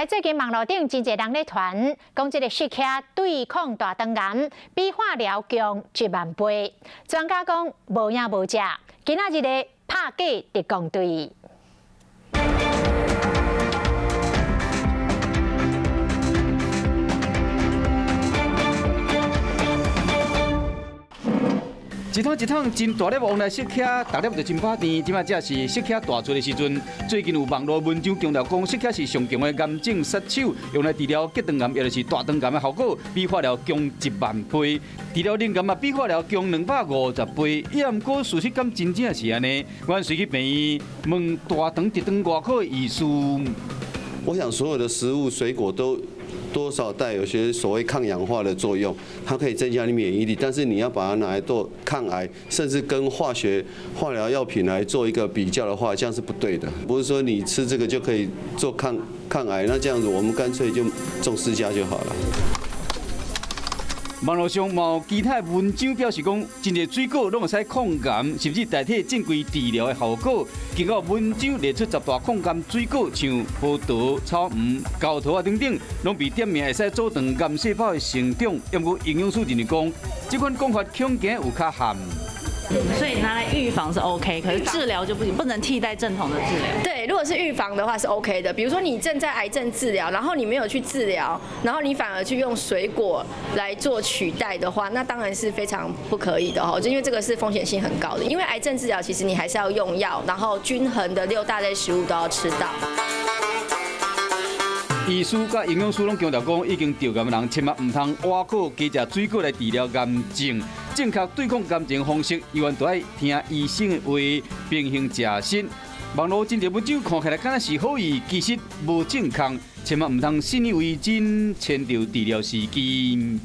最近网络顶真侪人咧传，讲这个适客对抗大肠癌比化疗强1万倍。专家讲无影无食，今仔日咧拍假特工队。 一桶一桶真大粒往来适客，大粒就真饱甜。即摆只是适客大出的时阵，最近有网络文章强调讲，适客是上强的癌症杀手，用来治疗结肠癌，也就是大肠癌的效果比化疗强1万倍。治疗乳癌比化疗强250倍。伊毋过事实敢真正是安尼？阮随去病院问大肠直肠外科的医师。我想所有的食物水果都。 多少带有些所谓抗氧化的作用，它可以增加你免疫力，但是你要把它拿来做抗癌，甚至跟化疗药品来做一个比较的话，这样是不对的。不是说你吃这个就可以做抗癌，那这样子我们干脆就种释迦就好了。 网络上有其他文章表示讲，真侪水果拢会使抗癌，甚至代替正规治疗的效果。经过文章列出10大抗癌水果，像葡萄、草莓、高桃啊等等，拢被点名会使阻断癌细胞的成长。不过营养师认为讲，这款讲法恐惊有较含。 所以拿来预防是 OK， 可是治疗就不行，不能替代正统的治疗。对，如果是预防的话是 OK 的。比如说你正在癌症治疗，然后你没有去治疗，然后你反而去用水果来做取代的话，那当然是非常不可以的哦。就因为这个是风险性很高的，因为癌症治疗其实你还是要用药，然后均衡的6大类食物都要吃到。 医师甲营养师拢强调讲，已经得癌的人千万唔通挖苦加食水果来治疗癌症。正确对抗癌症方式，永远都要听医生的话，平衡食食。网络真侪文章看起来敢若是好意，其实无正确，千万唔通信以为真，牵着治疗时机。